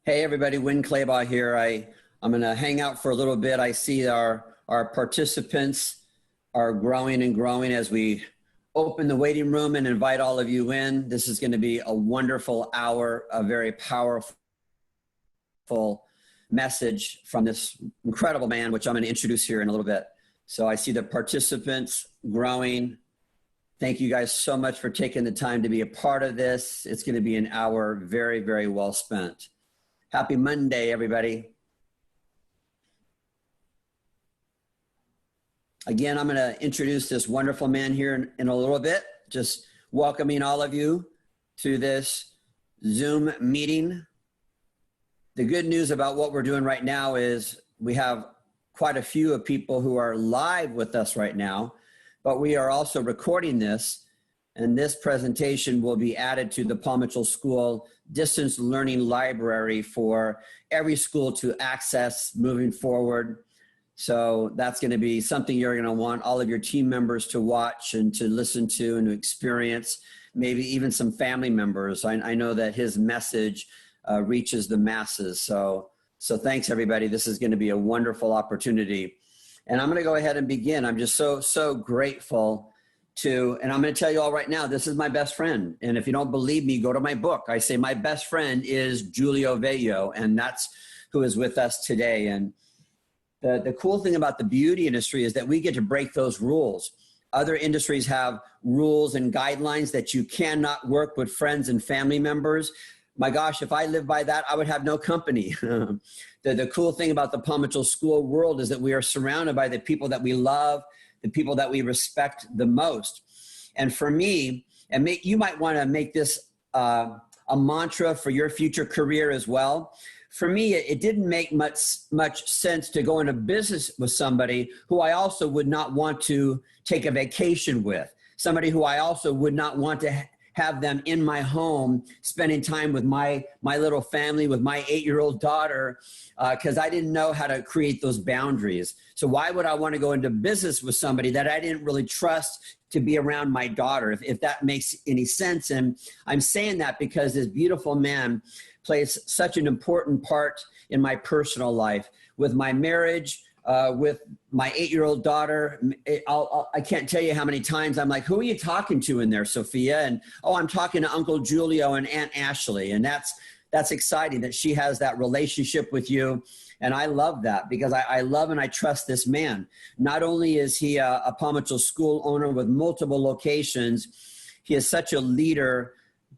Hey everybody, Winn Claybaugh here. I'm going to hang out for a little bit. I see our participants are growing and growing as we open the waiting room and invite all of you in. This is going to be a wonderful hour, a very powerful message from this incredible man, which I'm going to introduce here in a little bit. So I see the participants growing. Thank you guys so much for taking the time to be a part of this. It's going to be an hour very, very well spent. Happy Monday, everybody. Again, I'm going to introduce this wonderful man here in a little bit, just welcoming all of you to this Zoom meeting. The good news about what we're doing right now is we have quite a few of people who are live with us right now, but we are also recording this, and this presentation will be added to the Paul Mitchell School Distance Learning Library for every school to access moving forward. So that's going to be something you're going to want all of your team members to watch and to listen to and to experience, maybe even some family members. I know that his message reaches the masses. So thanks everybody. This is going to be a wonderful opportunity. And I'm going to go ahead and begin. I'm just so grateful and I'm going to tell you all right now, this is my best friend. And if you don't believe me, go to my book. I say my best friend is Giulio Veglio, and that's who is with us today. And the cool thing about the beauty industry is that we get to break those rules. Other industries have rules and guidelines that you cannot work with friends and family members. My gosh, if I lived by that, I would have no company. The cool thing about the Paul Mitchell School world is that we are surrounded by the people that we love, the people that we respect the most. And for me, you might want to make this a mantra for your future career as well. For me, it didn't make much sense to go into business with somebody who I also would not want to take a vacation with, somebody who I also would not want to have them in my home, spending time with my little family, with my 8-year-old daughter, because I didn't know how to create those boundaries. So why would I want to go into business with somebody that I didn't really trust to be around my daughter, if that makes any sense? And I'm saying that because this beautiful man plays such an important part in my personal life, with my marriage, with my 8-year-old daughter. I can't tell you how many times I'm like, who are you talking to in there, Sophia? And, oh, I'm talking to Uncle Giulio and Aunt Ashley. And that's exciting that she has that relationship with you. And I love that because I love and I trust this man. Not only is he a Paul Mitchell School owner with multiple locations, he is such a leader,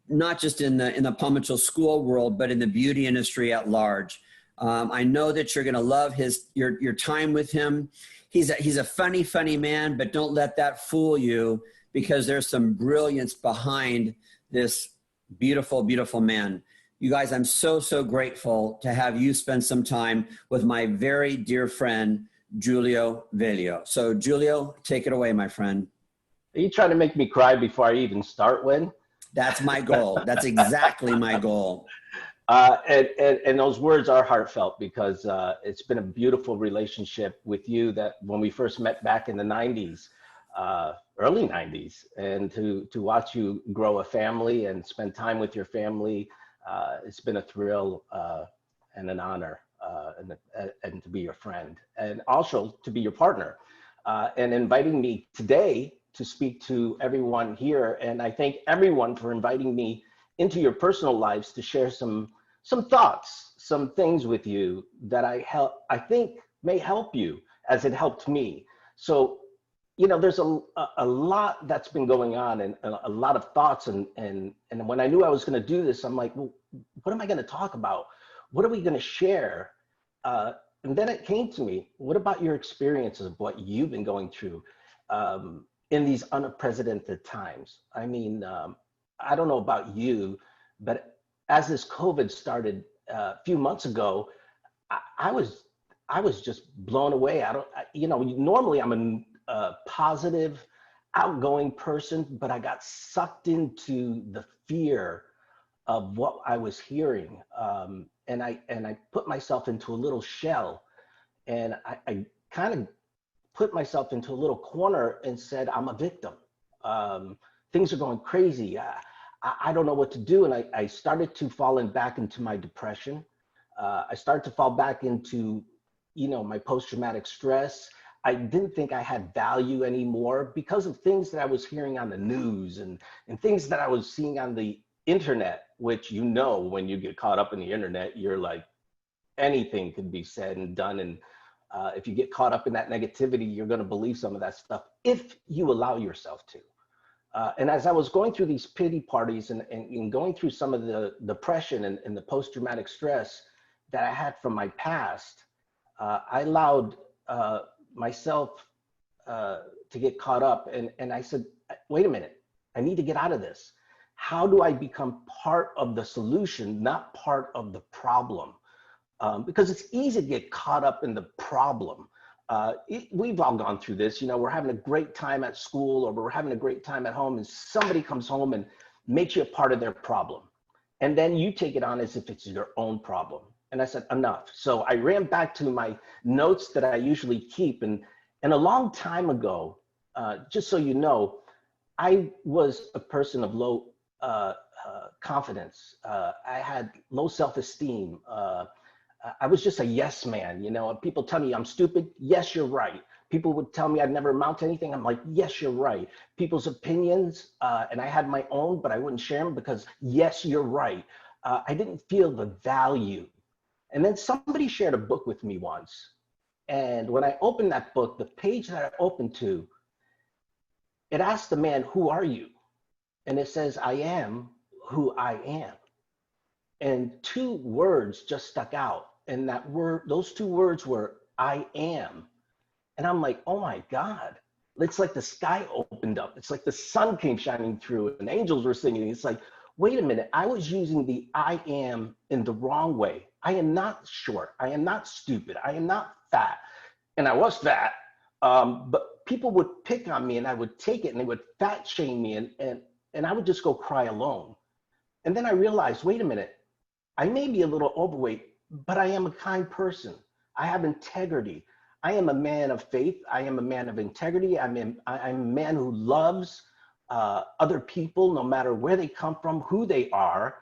not just in the Paul Mitchell School world, but in the beauty industry at large. I know that you're going to love your time with him. He's a funny man, but don't let that fool you, because there's some brilliance behind this beautiful, beautiful man. You guys, I'm so grateful to have you spend some time with my very dear friend, Giulio Veglio. So Giulio, take it away, my friend. Are you trying to make me cry before I even start, Winn? That's my goal. That's exactly my goal. And those words are heartfelt, because it's been a beautiful relationship with you that when we first met back in the 90s, early 90s, and to watch you grow a family and spend time with your family, it's been a thrill and an honor, and to be your friend, and also to be your partner, and inviting me today to speak to everyone here. And I thank everyone for inviting me into your personal lives to share some thoughts, some things with you that I think may help you as it helped me. So, there's a lot that's been going on, and a lot of thoughts. And when I knew I was going to do this, I'm like, well, what am I going to talk about? What are we going to share? And then it came to me, what about your experiences of what you've been going through in these unprecedented times? I mean, I don't know about you, but as this COVID started a few months ago, I was just blown away. Normally I'm a positive, outgoing person, but I got sucked into the fear of what I was hearing, and I put myself into a little shell, and I kind of put myself into a little corner and said, I'm a victim. Things are going crazy. I don't know what to do. And I started to fall back into my depression. I started to fall back into, my post-traumatic stress. I didn't think I had value anymore because of things that I was hearing on the news and things that I was seeing on the internet, which, when you get caught up in the internet, you're like, anything could be said and done. And if you get caught up in that negativity, you're going to believe some of that stuff if you allow yourself to. And as I was going through these pity parties and going through some of the depression and the post-traumatic stress that I had from my past, I allowed myself to get caught up. And I said, wait a minute, I need to get out of this. How do I become part of the solution, not part of the problem? Because it's easy to get caught up in the problem. We've all gone through this. We're having a great time at school, or we're having a great time at home, and somebody comes home and makes you a part of their problem. And then you take it on as if it's your own problem. And I said, enough. So I ran back to my notes that I usually keep. And a long time ago, just so you know, I was a person of low confidence. I had low self-esteem. I was just a yes man. People tell me I'm stupid. Yes, you're right. People would tell me I'd never amount to anything. I'm like, yes, you're right. People's opinions, and I had my own, but I wouldn't share them because yes, you're right. I didn't feel the value. And then somebody shared a book with me once. And when I opened that book, the page that I opened to, it asked the man, who are you? And it says, I am who I am. And two words just stuck out. And those two words were, I am. And I'm like, oh my God. It's like the sky opened up. It's like the sun came shining through and angels were singing. It's like, wait a minute, I was using the I am in the wrong way. I am not short. I am not stupid. I am not fat. And I was fat, but people would pick on me and I would take it and they would fat shame me and I would just go cry alone. And then I realized, wait a minute, I may be a little overweight, but I am a kind person. I have integrity. I am a man of faith. I am a man of integrity. I'm a man who loves other people, no matter where they come from, who they are.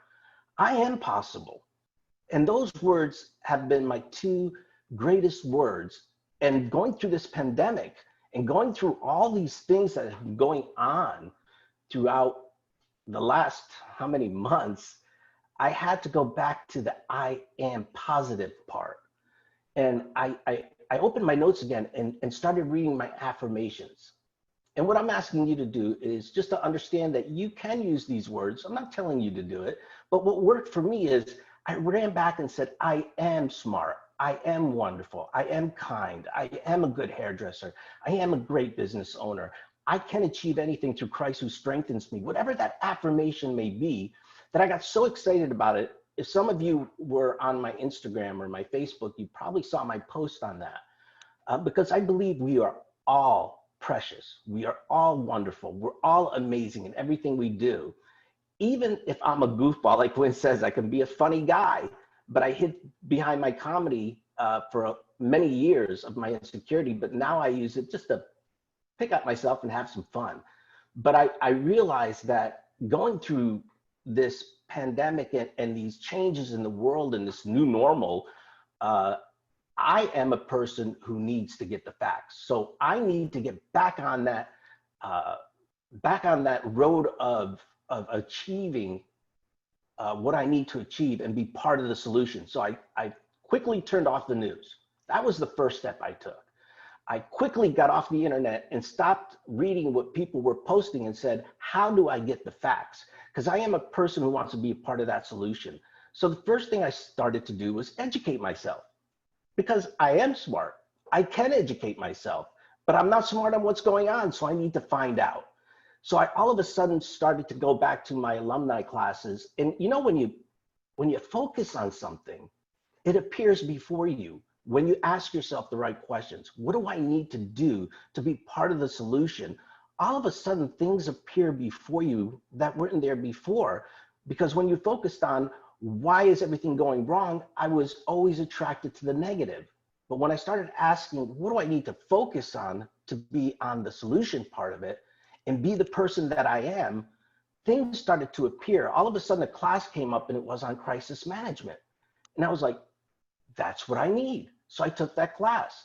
I am possible. And those words have been my two greatest words. And going through this pandemic and going through all these things that have been going on throughout the last how many months, I had to go back to the I am positive part. And I opened my notes again and started reading my affirmations. And what I'm asking you to do is just to understand that you can use these words. I'm not telling you to do it, but what worked for me is I ran back and said, I am smart. I am wonderful. I am kind. I am a good hairdresser. I am a great business owner. I can achieve anything through Christ who strengthens me. Whatever that affirmation may be, that I got so excited about it. If some of you were on my Instagram or my Facebook, you probably saw my post on that because I believe we are all precious. We are all wonderful. We're all amazing in everything we do. Even if I'm a goofball, like Winn says, I can be a funny guy, but I hid behind my comedy for many years of my insecurity, but now I use it just to pick up myself and have some fun. But I realized that going through this pandemic and these changes in the world and this new normal, I am a person who needs to get the facts. So I need to get back on that road of achieving what I need to achieve and be part of the solution. So I quickly turned off the news. That was the first step I took. I quickly got off the internet and stopped reading what people were posting and said, how do I get the facts? Because I am a person who wants to be a part of that solution. So the first thing I started to do was educate myself, because I am smart. I can educate myself, but I'm not smart on what's going on. So I need to find out. So I all of a sudden started to go back to my alumni classes. And when you focus on something, it appears before you. When you ask yourself the right questions, what do I need to do to be part of the solution? All of a sudden things appear before you that weren't there before. Because when you focused on why is everything going wrong, I was always attracted to the negative. But when I started asking, what do I need to focus on to be on the solution part of it and be the person that I am, things started to appear. All of a sudden a class came up and it was on crisis management. And I was like, that's what I need. So I took that class.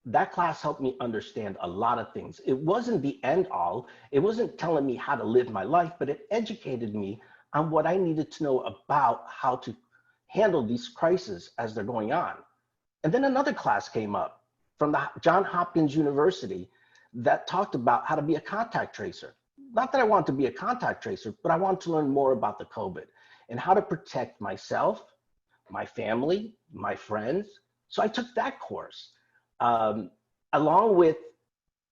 That class helped me understand a lot of things. It wasn't the end all. It wasn't telling me how to live my life, but it educated me on what I needed to know about how to handle these crises as they're going on. And then another class came up from the Johns Hopkins University that talked about how to be a contact tracer. Not that I want to be a contact tracer, but I want to learn more about the COVID and how to protect myself, my family, my friends. So I took that course, along with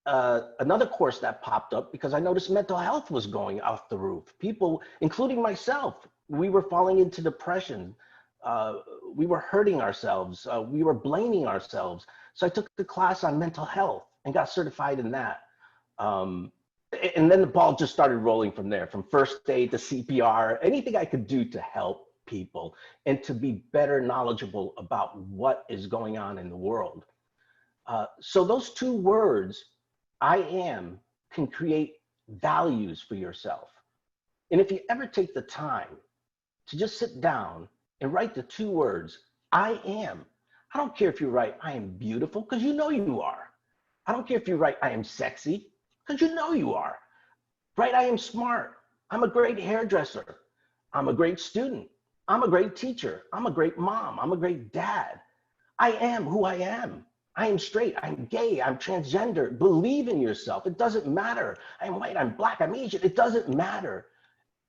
another course that popped up because I noticed mental health was going off the roof. People, including myself, we were falling into depression. We were hurting ourselves. We were blaming ourselves. So I took the class on mental health and got certified in that. And then the ball just started rolling from there, from first aid to CPR, anything I could do to help people and to be better knowledgeable about what is going on in the world. So those two words, I am, can create values for yourself. And if you ever take the time to just sit down and write the two words, I am. I don't care if you write, I am beautiful, because you know you are. I don't care if you write, I am sexy, because you know you are. Write, I am smart. I'm a great hairdresser. I'm a great student. I'm a great teacher. I'm a great mom. I'm a great dad. I am who I am. I am straight. I'm gay. I'm transgender. Believe in yourself. It doesn't matter. I'm white. I'm black. I'm Asian. It doesn't matter.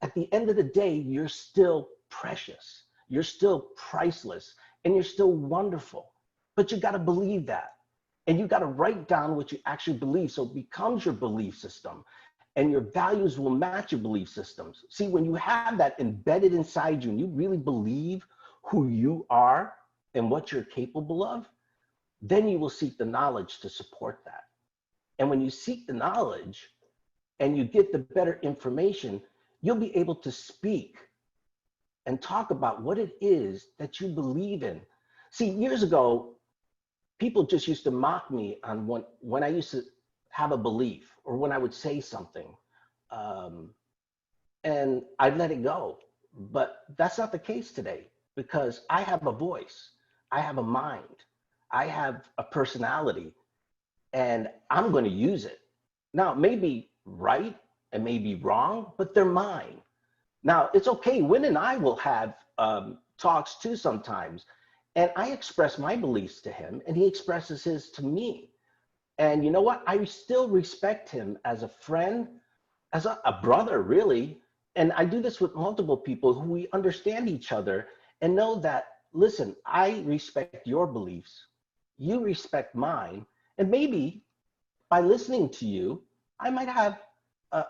At the end of the day, you're still precious. You're still priceless. And you're still wonderful. But you got to believe that. And you got to write down what you actually believe so it becomes your belief system. And your values will match your belief systems. See, when you have that embedded inside you and you really believe who you are and what you're capable of, then you will seek the knowledge to support that. And when you seek the knowledge and you get the better information, you'll be able to speak and talk about what it is that you believe in. See, years ago, people just used to mock me on when I used to have a belief or when I would say something, and I'd let it go. But that's not the case today because I have a voice, I have a mind, I have a personality, and I'm going to use it. Now, it may be right and may be wrong, but they're mine. Now, it's okay. Winn and I will have talks too sometimes, and I express my beliefs to him, and he expresses his to me. And you know what? I still respect him as a friend, as a brother, really. And I do this with multiple people who we understand each other and know that, listen, I respect your beliefs. You respect mine. And maybe by listening to you, I might have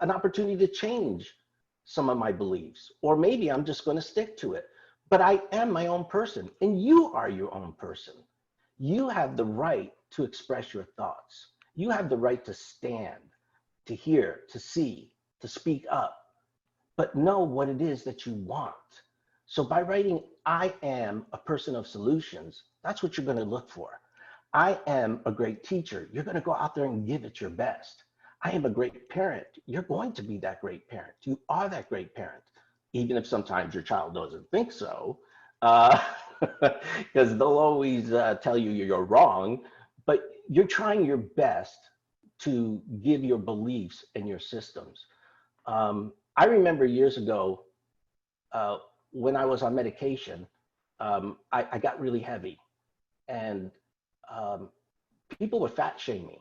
an opportunity to change some of my beliefs. Or maybe I'm just going to stick to it. But I am my own person, and you are your own person. You have the right to express your thoughts. You have the right to stand, to hear, to see, to speak up, but know what it is that you want. So by writing, I am a person of solutions, that's what you're going to look for. I am a great teacher. You're going to go out there and give it your best. I am a great parent. You're going to be that great parent. You are that great parent, even if sometimes your child doesn't think so, because they'll always tell you you're wrong, but you're trying your best to give your beliefs and your systems. I remember years ago when I was on medication, I got really heavy, and people would fat shame me,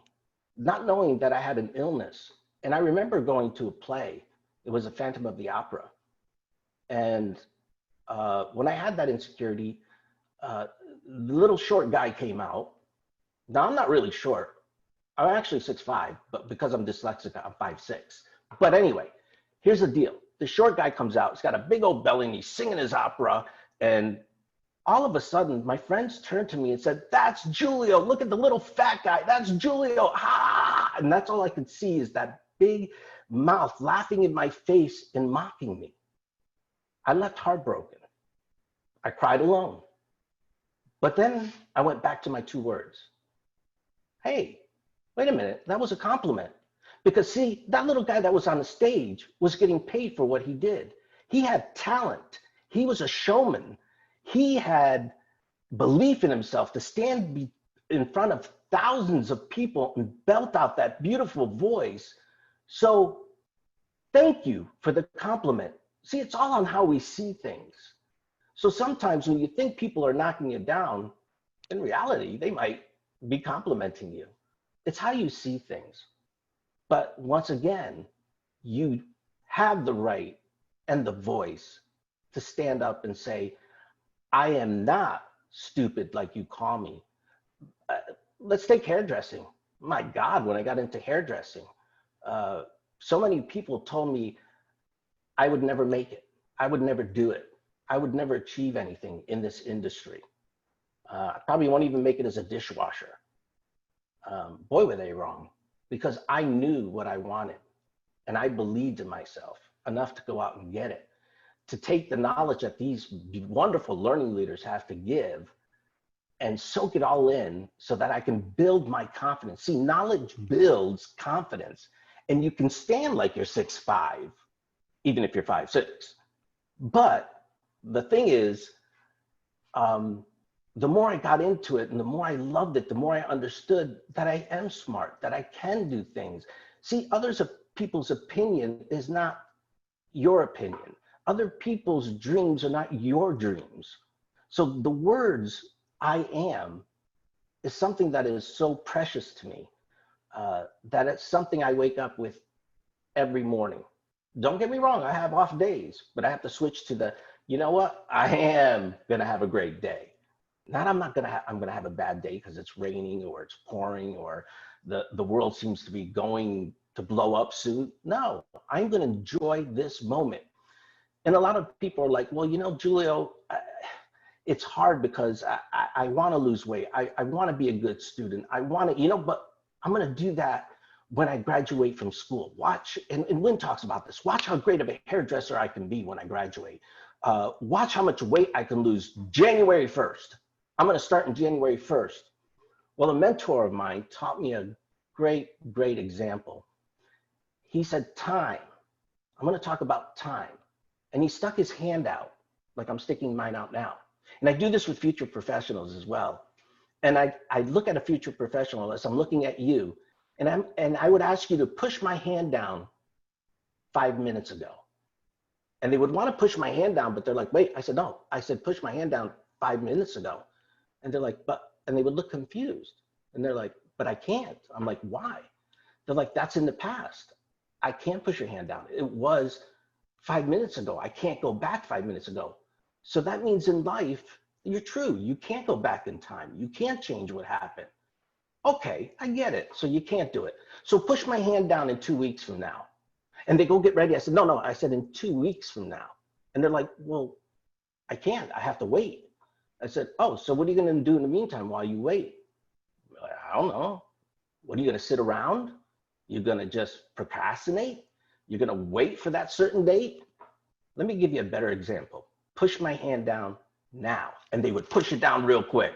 not knowing that I had an illness. And I remember going to a play. It was a Phantom of the Opera. And when I had that insecurity, the little short guy came out. Now, I'm not really short. I'm actually 6'5", but because I'm dyslexic, I'm 5'6". But anyway, here's the deal. The short guy comes out. He's got a big old belly, and he's singing his opera. And all of a sudden, my friends turned to me and said, "That's Julio. Look at the little fat guy. That's Julio." Ha! And that's all I could see is that big mouth laughing in my face and mocking me. I left heartbroken. I cried alone. But then I went back to my two words. Hey, wait a minute. That was a compliment. Because see, that little guy that was on the stage was getting paid for what he did. He had talent. He was a showman. He had belief in himself to stand in front of thousands of people and belt out that beautiful voice. So thank you for the compliment. See, it's all on how we see things. So sometimes when you think people are knocking you down, in reality, they might be complimenting you. It's how you see things. But once again, you have the right and the voice to stand up and say, I am not stupid like you call me. Uh, let's take hairdressing. My God, when I got into hairdressing, so many people told me I would never make it. I would never do it. I would never achieve anything in this industry. I probably won't even make it as a dishwasher. Boy, were they wrong, because I knew what I wanted and I believed in myself enough to go out and get it, to take the knowledge that these wonderful learning leaders have to give and soak it all in so that I can build my confidence. See, knowledge builds confidence, and you can stand like you're 6'5", even if you're 5'6". But the thing is, the more I got into it and the more I loved it, the more I understood that I am smart, that I can do things. See, people's opinion is not your opinion. Other people's dreams are not your dreams. So the words I am is something that is so precious to me, that it's something I wake up with every morning. Don't get me wrong, I have off days, but I have to switch to you know what? I am gonna have a great day. Not I'm gonna have a bad day because it's raining or it's pouring or the world seems to be going to blow up soon. No, I'm gonna enjoy this moment. And a lot of people are like, well, you know, Julio, it's hard because I want to lose weight. I want to be a good student. I want to, but I'm going to do that when I graduate from school. Watch, and Winn talks about this. Watch how great of a hairdresser I can be when I graduate. Watch how much weight I can lose January 1st. I'm going to start in January 1st. Well, a mentor of mine taught me a great, great example. He said, time. I'm going to talk about time. And he stuck his hand out, like I'm sticking mine out now. And I do this with future professionals as well. And I look at a future professional as I'm looking at you, and I would ask you to push my hand down 5 minutes ago. And they would want to push my hand down, but they're like, wait, I said, no, I said, push my hand down 5 minutes ago. And they're like, and they would look confused. And they're like, but I can't. I'm like, why? They're like, that's in the past. I can't push your hand down. It was 5 minutes ago. I can't go back 5 minutes ago. So that means in life, you're true. You can't go back in time. You can't change what happened. Okay, I get it. So you can't do it. So push my hand down in 2 weeks from now. And they go get ready. I said, no, I said in 2 weeks from now. And they're like, well, I can't. I have to wait. I said, oh, so what are you going to do in the meantime while you wait? I don't know. What are you going to sit around? You're going to just procrastinate? You're going to wait for that certain date? Let me give you a better example. Push my hand down now. And they would push it down real quick.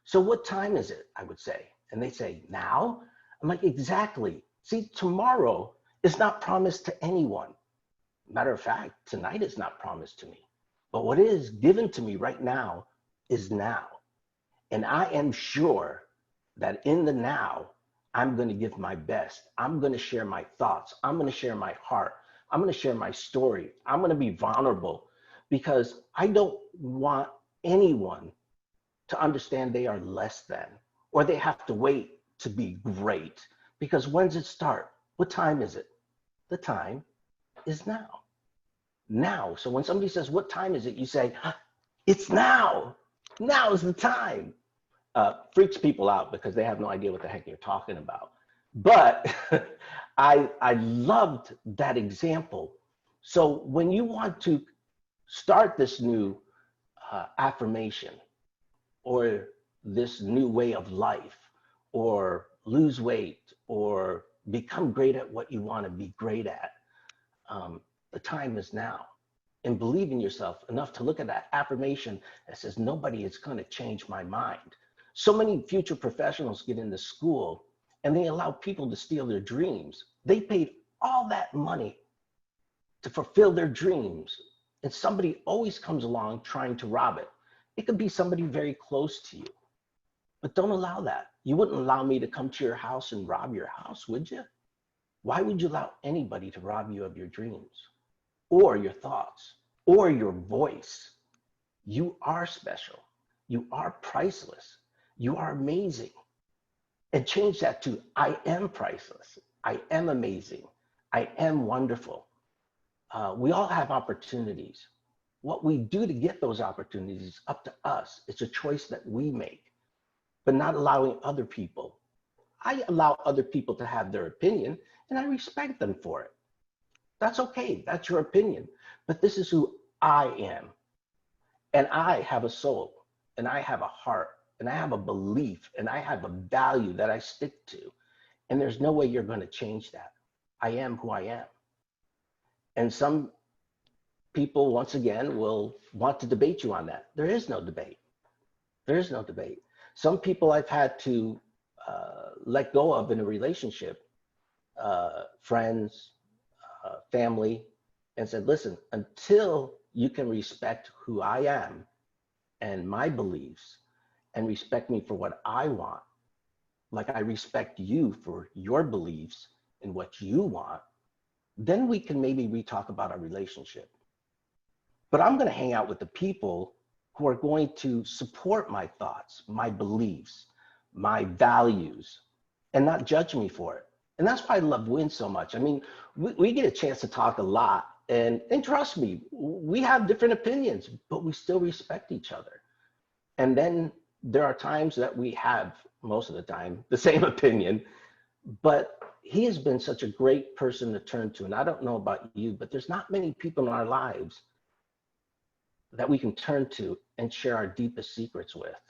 So what time is it? I would say. And they say, now? I'm like, exactly. See, tomorrow is not promised to anyone. Matter of fact, tonight is not promised to me. But what is given to me right now is now. And I am sure that in the now, I'm going to give my best. I'm going to share my thoughts. I'm going to share my heart. I'm going to share my story. I'm going to be vulnerable because I don't want anyone to understand they are less than or they have to wait to be great. Because when does it start? What time is it? The time is now. Now. So when somebody says, what time is it? You say, it's now. Now is the time. Freaks people out because they have no idea what the heck you're talking about. But I loved that example. So when you want to start this new affirmation or this new way of life or lose weight or become great at what you want to be great at, the time is now. And believe in yourself enough to look at that affirmation that says, nobody is going to change my mind. So many future professionals get into school and they allow people to steal their dreams. They paid all that money to fulfill their dreams. And somebody always comes along trying to rob it. It could be somebody very close to you, but don't allow that. You wouldn't allow me to come to your house and rob your house, would you? Why would you allow anybody to rob you of your dreams or your thoughts or your voice? You are special. You are priceless. You are amazing. And change that to, I am priceless. I am amazing. I am wonderful. We all have opportunities. What we do to get those opportunities is up to us. It's a choice that we make, but not allowing other people. I allow other people to have their opinion and I respect them for it. That's okay. That's your opinion. But this is who I am. And I have a soul and I have a heart and I have a belief and I have a value that I stick to. And there's no way you're going to change that. I am who I am. And some people, once again, will want to debate you on that. There is no debate. There is no debate. Some people I've had to let go of in a relationship, friends, family, and said, listen, until you can respect who I am and my beliefs and respect me for what I want, like I respect you for your beliefs and what you want, then we can maybe re-talk about our relationship. But I'm going to hang out with the people who are going to support my thoughts, my beliefs, my values, and not judge me for it. And that's why I love Winn so much. I mean, we get a chance to talk a lot, and trust me, we have different opinions, but we still respect each other. And then there are times that we have, most of the time, the same opinion, but he has been such a great person to turn to. And I don't know about you, but there's not many people in our lives that we can turn to and share our deepest secrets with,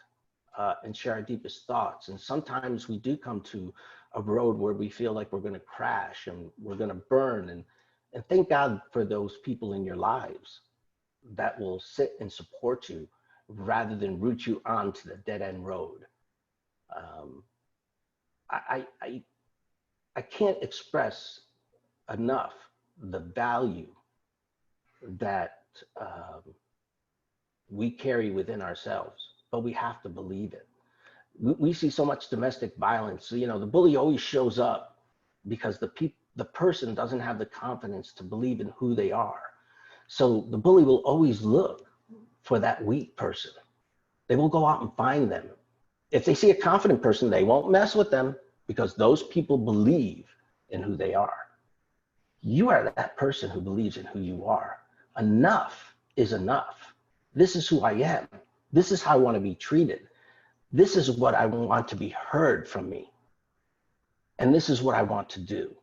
and share our deepest thoughts. And sometimes we do come to a road where we feel like we're going to crash and we're going to burn. And thank God for those people in your lives that will sit and support you rather than root you onto the dead end road. I can't express enough the value that we carry within ourselves, but we have to believe it. We see so much domestic violence. So, you know, the bully always shows up because the person doesn't have the confidence to believe in who they are. So the bully will always look for that weak person. They will go out and find them. If they see a confident person, they won't mess with them because those people believe in who they are. You are that person who believes in who you are. Enough is enough. This is who I am. This is how I want to be treated. This is what I want to be heard from me. And this is what I want to do.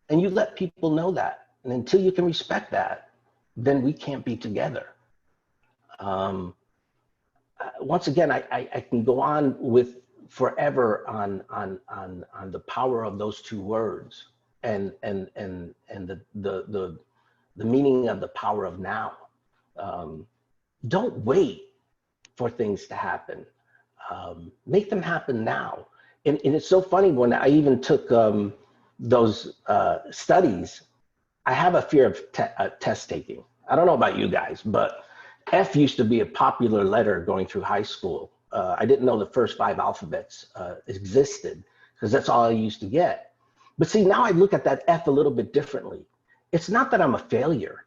And you let people know that. And until you can respect that, then we can't be together. Once again, I can go on with forever on the power of those two words and the meaning of the power of now. Don't wait for things to happen. Make them happen now. And it's so funny, when I even took those studies, I have a fear of test taking. I don't know about you guys, but F used to be a popular letter going through high school. I didn't know the first 5 alphabets existed because that's all I used to get. But see, now I look at that F a little bit differently. It's not that I'm a failure.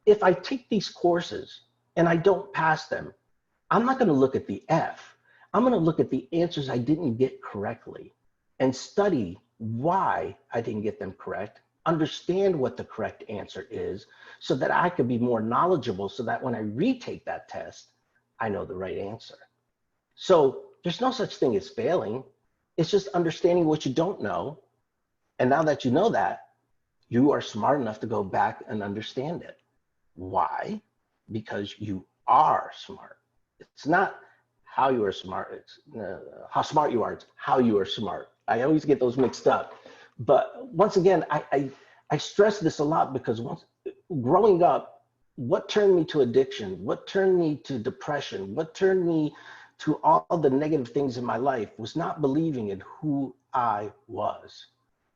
If I take these courses and I don't pass them, I'm not going to look at the F. I'm going to look at the answers I didn't get correctly and study why I didn't get them correct, understand what the correct answer is so that I could be more knowledgeable so that when I retake that test, I know the right answer. So there's no such thing as failing. It's just understanding what you don't know. And now that you know that, you are smart enough to go back and understand it. Why? Because you are smart. It's not how you are smart. It's how smart you are. It's how you are smart. I always get those mixed up. But once again, I stress this a lot because growing up, what turned me to addiction? What turned me to depression? What turned me to all the negative things in my life was not believing in who I was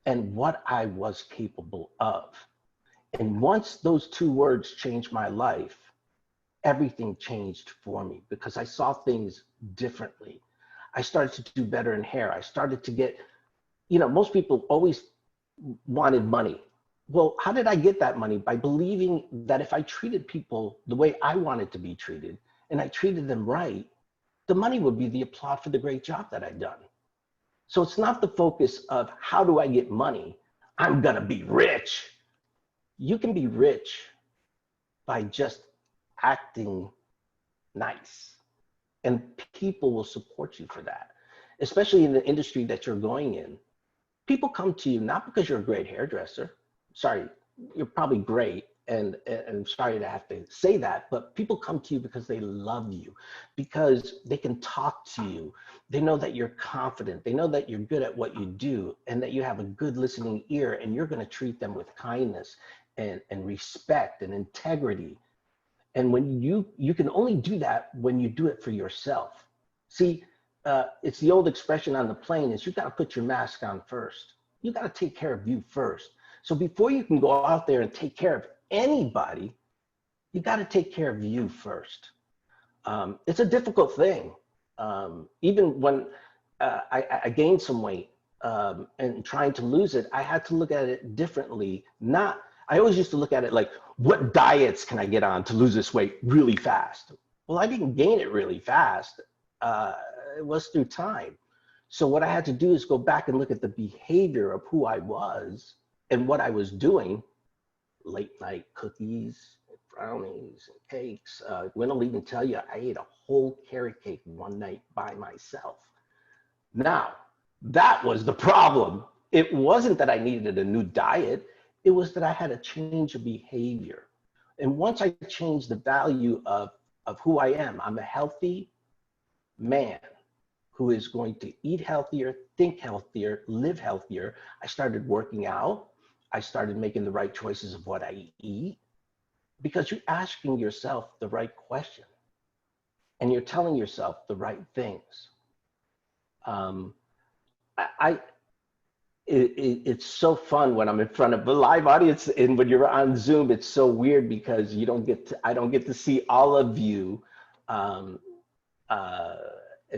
and what I was capable of. And once those 2 words changed my life, everything changed for me because I saw things differently. I started to do better in hair. I started to get, most people always wanted money. Well, how did I get that money? By believing that if I treated people the way I wanted to be treated and I treated them right, the money would be the applaud for the great job that I'd done. So it's not the focus of how do I get money? I'm gonna be rich. You can be rich by just acting nice, and people will support you for that, especially in the industry that you're going in. People come to you not because you're a great hairdresser. Sorry, you're probably great, and I'm sorry to have to say that, but people come to you because they love you, because they can talk to you. They know that you're confident. They know that you're good at what you do and that you have a good listening ear, and you're going to treat them with kindness and respect and integrity. And when you can only do that when you do it for yourself. See, it's the old expression on the plane is you got to put your mask on first. You got to take care of you first. So before you can go out there and take care of anybody, you got to take care of you first. It's a difficult thing. Even when I gained some weight and trying to lose it, I had to look at it differently. I always used to look at it like, what diets can I get on to lose this weight really fast? Well, I didn't gain it really fast. It was through time. So what I had to do is go back and look at the behavior of who I was and what I was doing. Late night cookies, brownies, and cakes. Winn will even tell you I ate a whole carrot cake one night by myself. Now, that was the problem. It wasn't that I needed a new diet. It was that I had a change of behavior. And once I changed the value of who I am, I'm a healthy man who is going to eat healthier, think healthier, live healthier. I started working out. I started making the right choices of what I eat, because you're asking yourself the right question and you're telling yourself the right things. It's so fun when I'm in front of a live audience, and when you're on Zoom, it's so weird because I don't get to see all of you and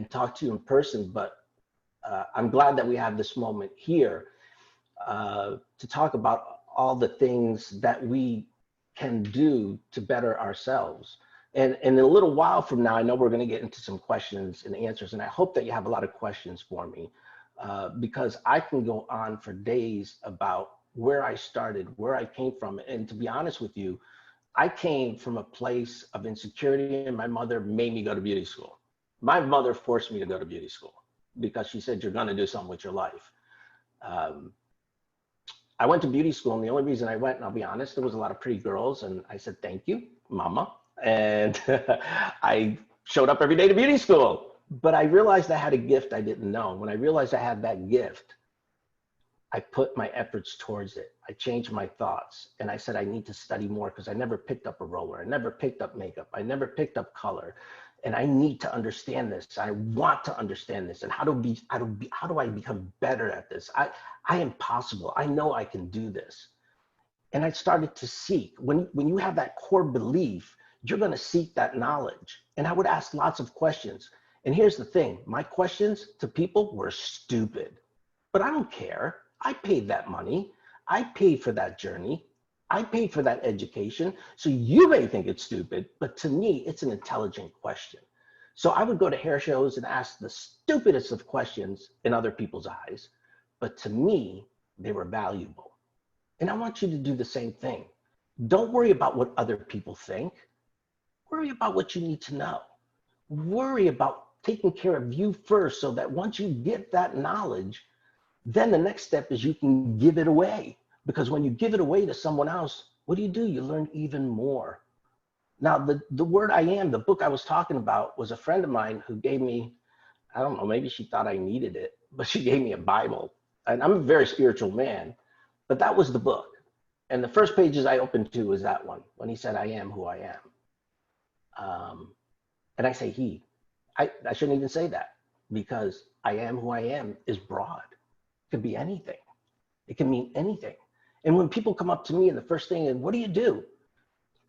talk to you in person, but I'm glad that we have this moment here to talk about all the things that we can do to better ourselves. And in a little while from now, I know we're going to get into some questions and answers, and I hope that you have a lot of questions for me, because I can go on for days about where I started, where I came from. And to be honest with you, I came from a place of insecurity, and my mother made me go to beauty school. My mother forced me to go to beauty school because she said, you're going to do something with your life. I went to beauty school, and the only reason I went, and I'll be honest, there was a lot of pretty girls, and I said, thank you, mama. And I showed up every day to beauty school. But I realized I had a gift I didn't know. When I realized I had that gift, I put my efforts towards it. I changed my thoughts, and I said I need to study more because I never picked up a roller. I never picked up makeup. I never picked up color. And I need to understand this. I want to understand this. And how do I become better at this? I am possible. I know I can do this. And I started to seek. When you have that core belief, you're going to seek that knowledge. And I would ask lots of questions. And here's the thing. My questions to people were stupid. But I don't care. I paid that money. I paid for that journey. I paid for that education. So you may think it's stupid, but to me, it's an intelligent question. So I would go to hair shows and ask the stupidest of questions in other people's eyes. But to me, they were valuable. And I want you to do the same thing. Don't worry about what other people think. Worry about what you need to know. Worry about taking care of you first, so that once you get that knowledge, then the next step is you can give it away. Because when you give it away to someone else, what do? You learn even more. Now, the word I am, the book I was talking about, was a friend of mine who gave me, I don't know, maybe she thought I needed it, but she gave me a Bible. And I'm a very spiritual man, but that was the book. And the first pages I opened to was that one, when he said, I am who I am. And I say he. I shouldn't even say that, because I am who I am is broad. It could be anything. It can mean anything. And when people come up to me and the first thing is, what do you do?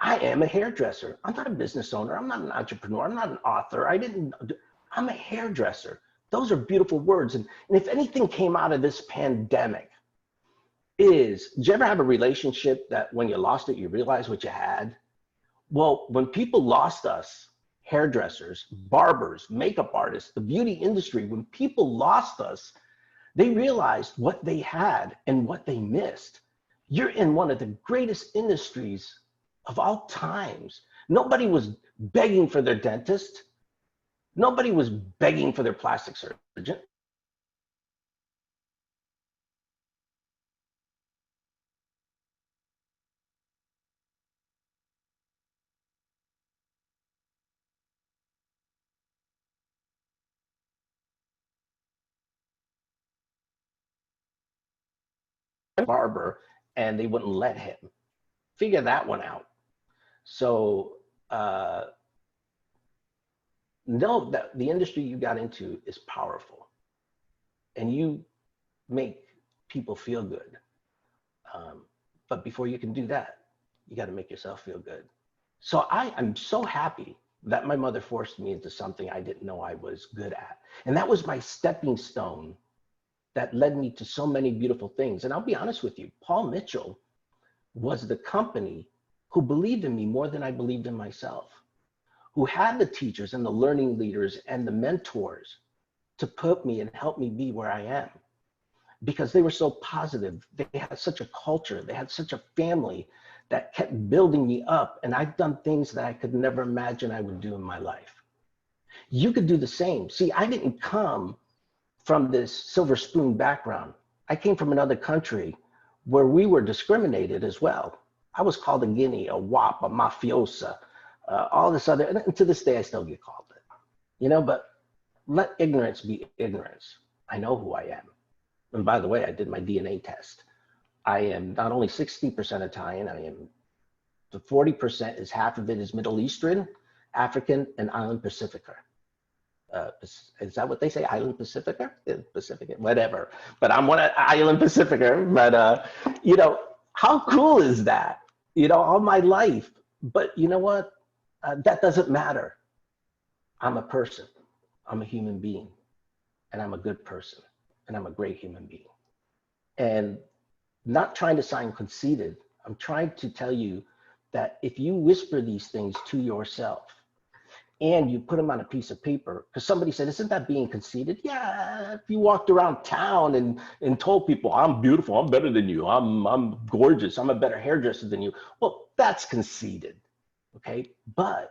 I am a hairdresser. I'm not a business owner. I'm not an entrepreneur. I'm not an author. I'm a hairdresser. Those are beautiful words. And if anything came out of this pandemic did you ever have a relationship that when you lost it, you realized what you had? Well, when people lost us, hairdressers, barbers, makeup artists, the beauty industry, when people lost us, they realized what they had and what they missed. You're in one of the greatest industries of all times. Nobody was begging for their dentist. Nobody was begging for their plastic surgeon. Barber, and they wouldn't let him. Figure that one out. So know that the industry you got into is powerful, and you make people feel good. But before you can do that, you got to make yourself feel good. So I'm so happy that my mother forced me into something I didn't know I was good at. And that was my stepping stone that led me to so many beautiful things. And I'll be honest with you, Paul Mitchell was the company who believed in me more than I believed in myself, who had the teachers and the learning leaders and the mentors to put me and help me be where I am, because they were so positive. They had such a culture. They had such a family that kept building me up. And I've done things that I could never imagine I would do in my life. You could do the same. See, I didn't come from this silver spoon background. I came from another country where we were discriminated as well. I was called a guinea, a wop, a mafiosa, all this other, and to this day I still get called it, but let ignorance be ignorance. I know who I am. And by the way, I did my DNA test. I am not only 60% Italian, the 40% is half of it is Middle Eastern, African, and Island Pacifica. Is that what they say? Island Pacifica? Pacifica, whatever. But I'm one Island Pacifica. But, how cool is that? All my life. But you know what? That doesn't matter. I'm a person. I'm a human being. And I'm a good person. And I'm a great human being. And not trying to sound conceited, I'm trying to tell you that if you whisper these things to yourself and you put them on a piece of paper, because somebody said, isn't that being conceited? Yeah, if you walked around town and told people, I'm beautiful, I'm better than you, I'm gorgeous, I'm a better hairdresser than you, well, that's conceited, okay? But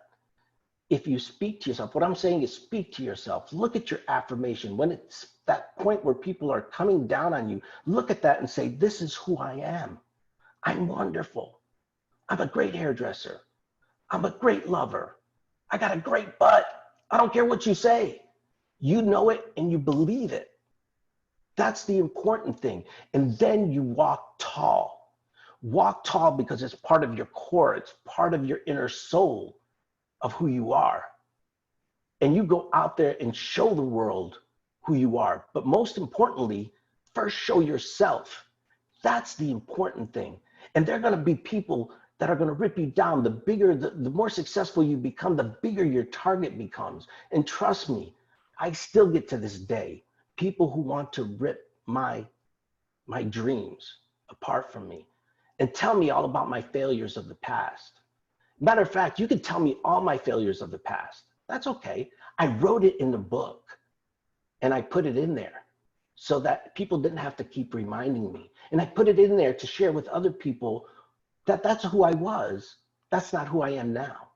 if you speak to yourself, what I'm saying is speak to yourself. Look at your affirmation. When it's that point where people are coming down on you, look at that and say, this is who I am. I'm wonderful. I'm a great hairdresser. I'm a great lover. I got a great butt. I don't care what you say. You know it and you believe it. That's the important thing. And then you walk tall. Walk tall because it's part of your core. It's part of your inner soul of who you are. And you go out there and show the world who you are. But most importantly, first show yourself. That's the important thing. And there are going to be people that are going to rip you down. The bigger, the more successful you become, the bigger your target becomes. And trust me, I still get to this day people who want to rip my dreams apart from me and tell me all about my failures of the past. Matter of fact, you can tell me all my failures of the past. That's okay. I wrote it in the book and I put it in there so that people didn't have to keep reminding me. And I put it in there to share with other people that that's who I was. That's not who I am now.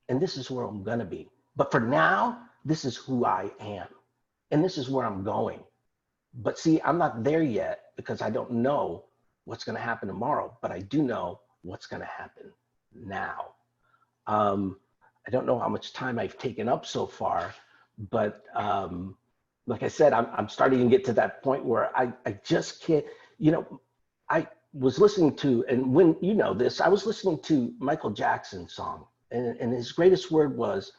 And this is where I'm gonna be. But for now, this is who I am. And this is where I'm going. But see, I'm not there yet because I don't know what's gonna happen tomorrow, but I do know what's gonna happen now. I don't know how much time I've taken up so far, but like I said, I'm starting to get to that point where I just can't, I was listening to, and when you know this, I was listening to Michael Jackson's song, and his greatest word was,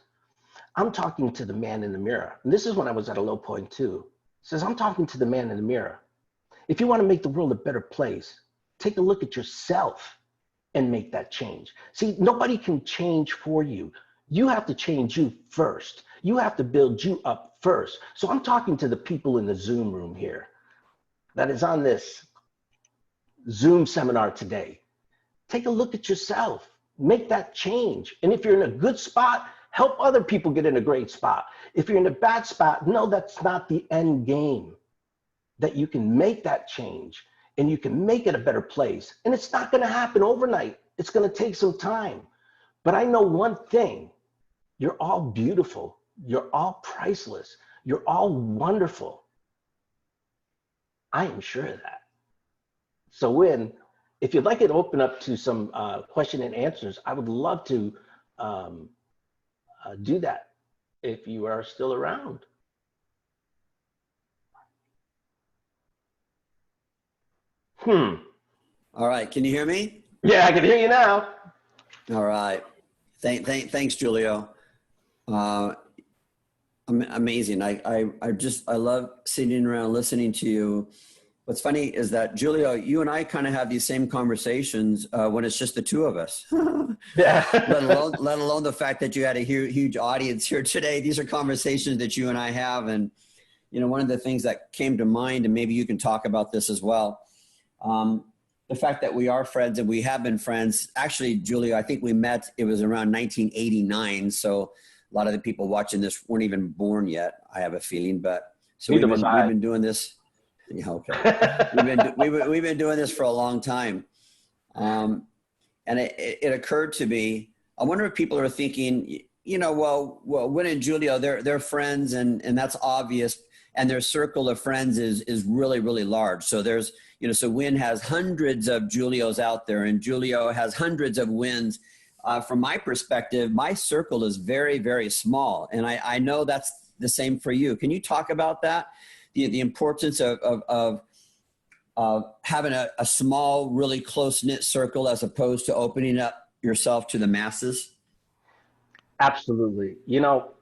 I'm talking to the man in the mirror. And this is when I was at a low point too. It says, I'm talking to the man in the mirror. If you want to make the world a better place, take a look at yourself. and make that change. See, nobody can change for you. You have to change you first. You have to build you up first. So I'm talking to the people in the Zoom room here that is on this Zoom seminar today. Take a look at yourself. Make that change. And if you're in a good spot, help other people get in a great spot. If you're in a bad spot, no, that's not the end game. That you can make that change and you can make it a better place. And it's not going to happen overnight. It's going to take some time. But I know one thing. You're all beautiful. You're all priceless. You're all wonderful. I am sure of that. So Winn, if you'd like it to open up to some question and answers, I would love to do that if you are still around. All right. Can you hear me? Yeah, I can hear you now. All right. Thanks, Julio. Amazing. I love sitting around listening to you. What's funny is that, Julio, you and I kind of have these same conversations when it's just the two of us. Yeah. let alone the fact that you had a huge audience here today. These are conversations that you and I have. And, you know, one of the things that came to mind, and maybe you can talk about this as well, the fact that we are friends and we have been friends. Actually, Julio, I think we met, it was around 1989. So a lot of the people watching this weren't even born yet, I have a feeling. But so we've been doing this. Yeah, okay. we've been doing this for a long time. And it occurred to me, I wonder if people are thinking, you know, well, Winn and Julio, they're friends and that's obvious. And their circle of friends is really, really large. So there's, you know, so Winn has hundreds of Julios out there and Julio has hundreds of Winns. From my perspective, my circle is very, very small. And I know that's the same for you. Can you talk about that? The importance of having a small, really close-knit circle as opposed to opening up yourself to the masses? Absolutely. You know,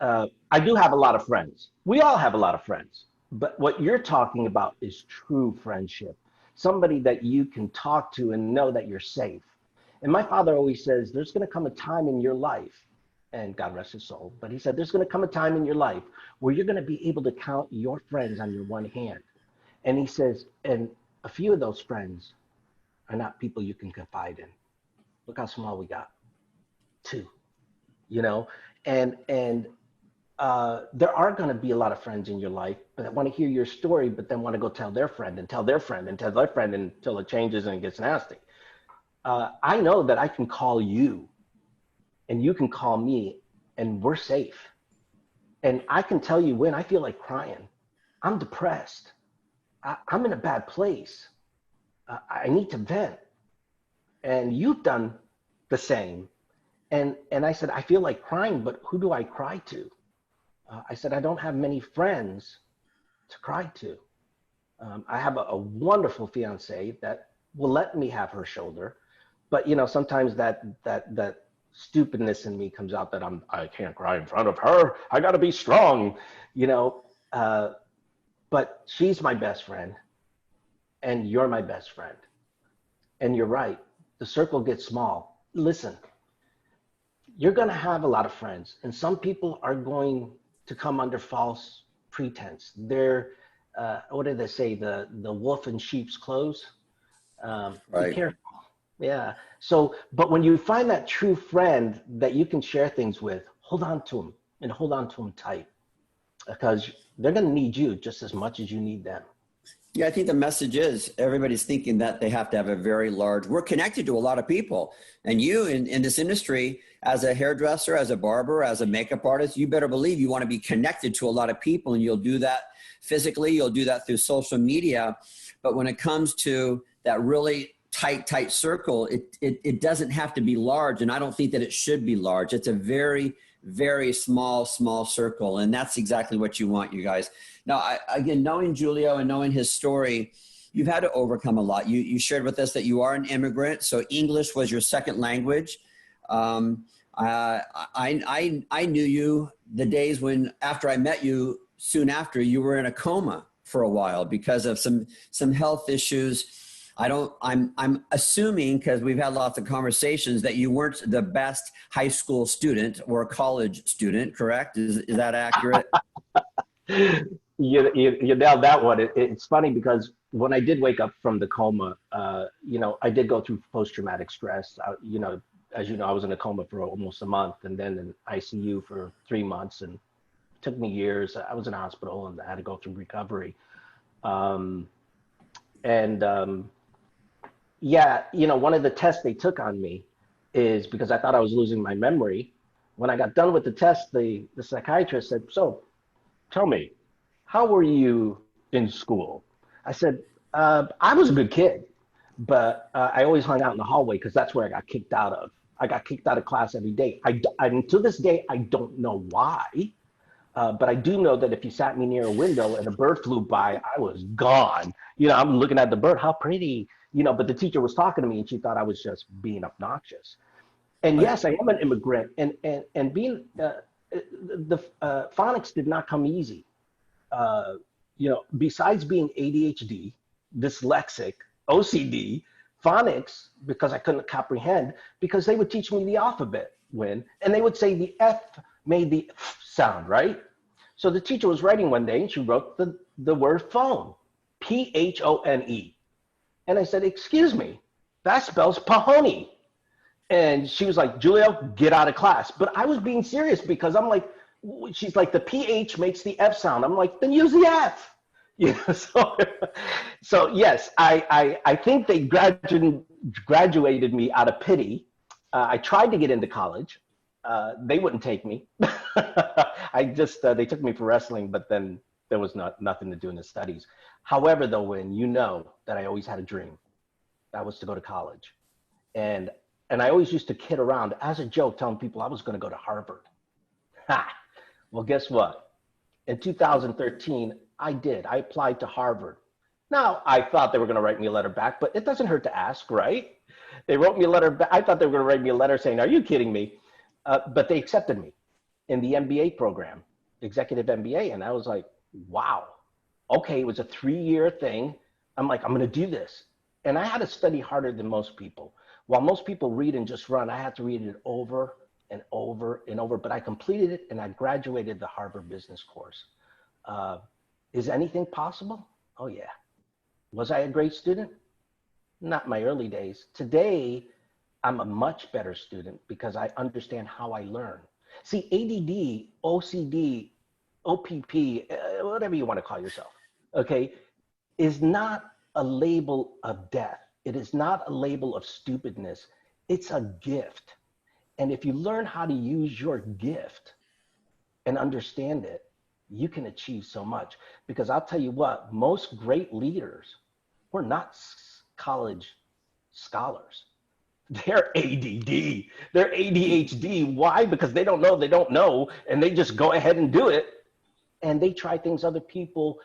I do have a lot of friends. We all have a lot of friends. But what you're talking about is true friendship. Somebody that you can talk to and know that you're safe. And my father always says, there's going to come a time in your life, and God rest his soul, but he said, there's going to come a time in your life where you're going to be able to count your friends on your one hand. And he says, and a few of those friends are not people you can confide in. Look how small we got. 2, you know, and there are going to be a lot of friends in your life that want to hear your story, but then want to go tell their friend and tell their friend and tell their friend until it changes and it gets nasty. I know that I can call you and you can call me and we're safe. And I can tell you when I feel like crying, I'm depressed. I'm in a bad place. I need to vent. And you've done the same. And I said, I feel like crying, but who do I cry to? I said, I don't have many friends to cry to. I have a wonderful fiance that will let me have her shoulder. But, you know, sometimes that stupidness in me comes out that I can't cry in front of her. I got to be strong, you know. But she's my best friend and you're my best friend. And you're right. The circle gets small. Listen, you're going to have a lot of friends and some people are going to come under false pretense. They're, what did they say? The wolf in sheep's clothes. Right. Be careful. Yeah. So, but when you find that true friend that you can share things with, hold on to them and hold on to them tight because they're going to need you just as much as you need them. Yeah, I think the message is everybody's thinking that they have to have a very large, we're connected to a lot of people. And you in this industry, as a hairdresser, as a barber, as a makeup artist, you better believe you want to be connected to a lot of people and you'll do that physically, you'll do that through social media. But when it comes to that really tight circle, it doesn't have to be large. And I don't think that it should be large. It's a very, very small circle. And that's exactly what you want, you guys. Now, again, knowing Julio and knowing his story, you've had to overcome a lot. You shared with us that you are an immigrant. So English was your second language. I knew you the days when, after I met you, soon after, you were in a coma for a while because of some health issues. I'm assuming, because we've had lots of conversations, that you weren't the best high school student or college student, correct? Is that accurate? You nailed that one. It's funny because when I did wake up from the coma, I did go through post-traumatic stress. As you know, I was in a coma for almost a month and then in ICU for 3 months, and it took me years. I was in a hospital and I had to go through recovery. One of the tests they took on me is because I thought I was losing my memory. When I got done with the test, the psychiatrist said, "So tell me, how were you in school?" I said, "I was a good kid, but I always hung out in the hallway because that's where I got kicked out of. I got kicked out of class every day. To this day, I don't know why, but I do know that if you sat me near a window and a bird flew by, I was gone. I'm looking at the bird, how pretty, but the teacher was talking to me and she thought I was just being obnoxious. And yes, I am an immigrant, and being the phonics did not come easy. Besides being ADHD, dyslexic, OCD, phonics, because I couldn't comprehend, because they would teach me the alphabet, Winn, and they would say the F made the F sound, right? So the teacher was writing one day and she wrote the word phone, Phone. And I said, "Excuse me, that spells Pahony." And she was like, "Julio, get out of class." But I was being serious because I'm like, she's like, "The PH makes the F sound." I'm like, "Then use the F." So yes, I think they graduated me out of pity. I tried to get into college. They wouldn't take me. They took me for wrestling, but then there was nothing to do in the studies. However, though, Winn, that I always had a dream. That was to go to college. And I always used to kid around as a joke, telling people I was going to go to Harvard. Well, guess what? In 2013, I did. I applied to Harvard. Now, I thought they were going to write me a letter back, but it doesn't hurt to ask, right? They wrote me a letter back. I thought they were going to write me a letter saying, "Are you kidding me?" But they accepted me in the MBA program, executive MBA. And I was like, wow, okay, it was a 3-year thing. I'm like, I'm going to do this. And I had to study harder than most people. While most people read and just run, I had to read it over and over and over, but I completed it and I graduated the Harvard Business course. Is anything possible? Oh yeah. Was I a great student? Not in my early days. Today, I'm a much better student because I understand how I learn. See, ADD, OCD, OPP, whatever you want to call yourself, okay, is not a label of death. It is not a label of stupidness. It's a gift. And if you learn how to use your gift and understand it, you can achieve so much. Because I'll tell you what, most great leaders were not college scholars. They're ADD, they're ADHD. Why? Because they don't know, and they just go ahead and do it. And they try things other people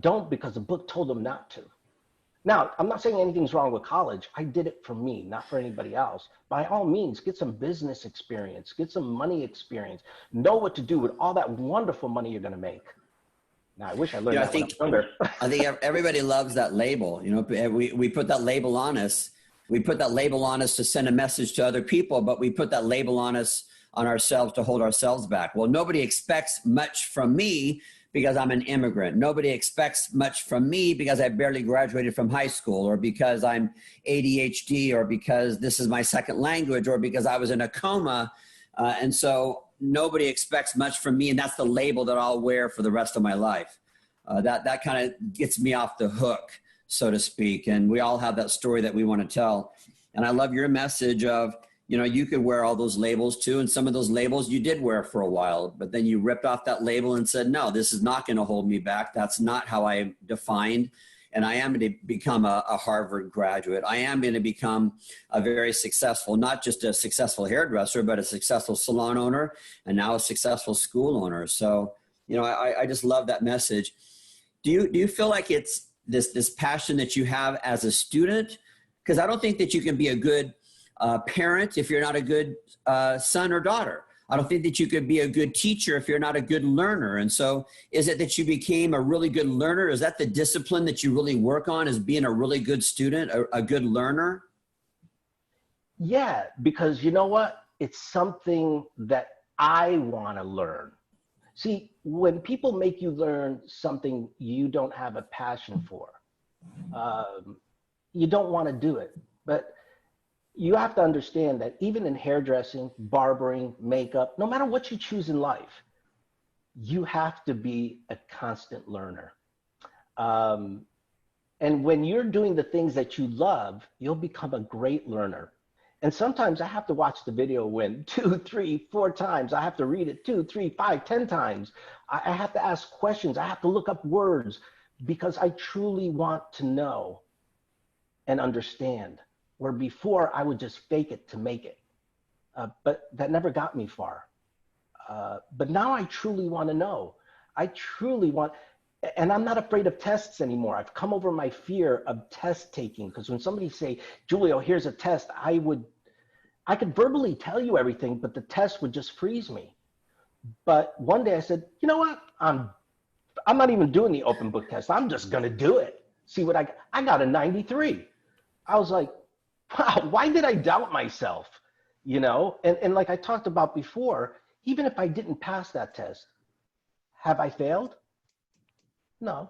don't because the book told them not to. Now, I'm not saying anything's wrong with college. I did it for me, not for anybody else. By all means, get some business experience, get some money experience, know what to do with all that wonderful money you're going to make. Now, I wish I learned that when I was younger. I think everybody loves that label. We put that label on us. We put that label on us to send a message to other people, but we put that label on us, on ourselves, to hold ourselves back. Well, nobody expects much from me because I'm an immigrant. Nobody expects much from me because I barely graduated from high school, or because I'm ADHD, or because this is my second language, or because I was in a coma. And so nobody expects much from me, and that's the label that I'll wear for the rest of my life. That kind of gets me off the hook, so to speak. And we all have that story that we want to tell. And I love your message of, you could wear all those labels too. And some of those labels you did wear for a while, but then you ripped off that label and said, no, this is not going to hold me back. That's not how I defined. And I am going to become a Harvard graduate. I am going to become a very successful, not just a successful hairdresser, but a successful salon owner, and now a successful school owner. So, I just love that message. Do you feel like it's this passion that you have as a student? Because I don't think that you can be a good parent if you're not a good son or daughter. I don't think that you could be a good teacher if you're not a good learner. And so is it that you became a really good learner? Is that the discipline that you really work on, is being a really good student, a good learner? Yeah, because you know what? It's something that I want to learn. See, when people make you learn something you don't have a passion for, um, you don't want to do it. But you have to understand that even in hairdressing, barbering, makeup, no matter what you choose in life, you have to be a constant learner. Um, and when you're doing the things that you love, you'll become a great learner. And sometimes I have to watch the video when 2, 3, 4 times. I have to read it 2, 3, 5, 10 times. I have to ask questions. I have to look up words because I truly want to know and understand. Where before I would just fake it to make it. But that never got me far. But now I truly want to know. I truly want, and I'm not afraid of tests anymore. I've come over my fear of test taking, because when somebody say, Julio, here's a test, I could verbally tell you everything, but the test would just freeze me. But one day I said, you know what? I'm not even doing the open book test. I'm just gonna do it. See what I got a 93. I was like, wow, why did I doubt myself? You know, and like I talked about before, even if I didn't pass that test, have I failed? No,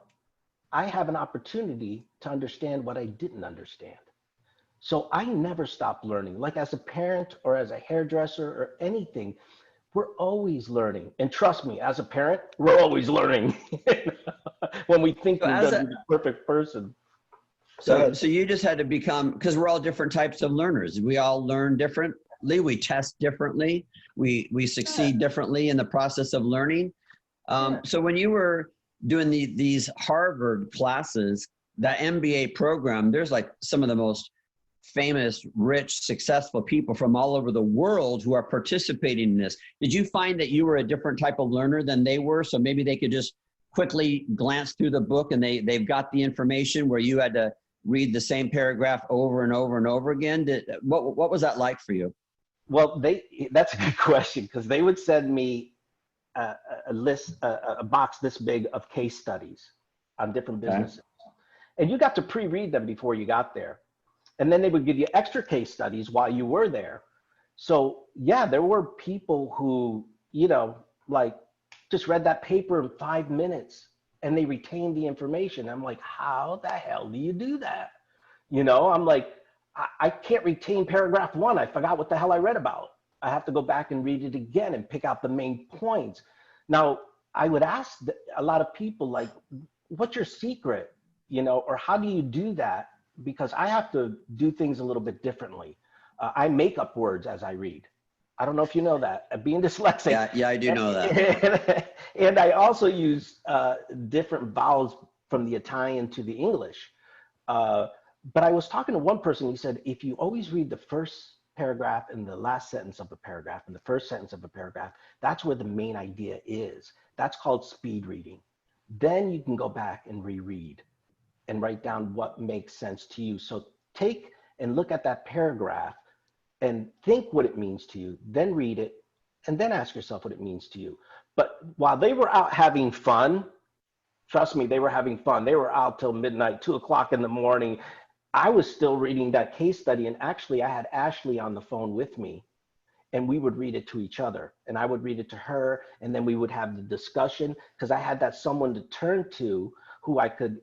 I have an opportunity to understand what I didn't understand. So I never stop learning. Like as a parent or as a hairdresser or anything, we're always learning. And trust me, as a parent, we're always learning when we think So we're as going to a, be the perfect person. so you just had to become, because we're all different types of learners. We all learn differently. We test differently. We succeed differently in the process of learning. So when you were doing these Harvard classes, that MBA program, there's like some of the most famous, rich, successful people from all over the world who are participating in this. Did you find that you were a different type of learner than they were? So maybe they could just quickly glance through the book and they've got the information, where you had to read the same paragraph over and over and over again. What was that like for you? Well, that's a good question, because they would send me a list, a box this big of case studies on different Okay. businesses. And you got to pre-read them before you got there. And then they would give you extra case studies while you were there. So yeah, there were people who, you know, like just read that paper in 5 minutes and they retained the information. I'm like, how the hell do you do that? You know, I'm like, I can't retain paragraph 1. I forgot what the hell I read about. I have to go back and read it again and pick out the main points. Now, I would ask a lot of people, like, what's your secret? You know, or how do you do that? Because I have to do things a little bit differently. I make up words as I read. I don't know if you know that. Being dyslexic. Yeah, I do know that. And I also use different vowels from the Italian to the English. But I was talking to one person, he said, if you always read the first paragraph and the last sentence of a paragraph and the first sentence of a paragraph, that's where the main idea is. That's called speed reading. Then you can go back and reread and write down what makes sense to you. So take and look at that paragraph and think what it means to you, then read it, and then ask yourself what it means to you. But while they were out having fun, trust me, they were having fun. They were out till midnight, 2 o'clock in the morning. I was still reading that case study, and actually I had Ashley on the phone with me, and we would read it to each other, and I would read it to her, and then we would have the discussion, because I had that someone to turn to who I could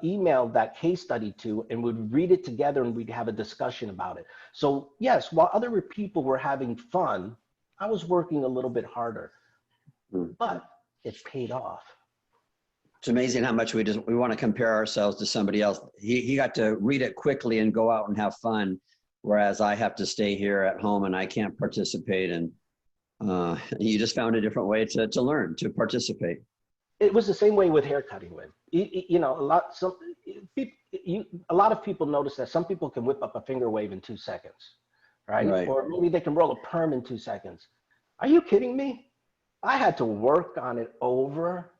email that case study to, and we'd read it together and we'd have a discussion about it. So yes, while other people were having fun, I was working a little bit harder, but it paid off. It's amazing how much we want to compare ourselves to somebody else. He got to read it quickly and go out and have fun, whereas I have to stay here at home and I can't participate. And you just found a different way to learn, to participate. It was the same way with haircutting, Winn. You know, a lot of people notice that some people can whip up a finger wave in 2 seconds, right? Or maybe they can roll a perm in 2 seconds. Are you kidding me? I had to work on it over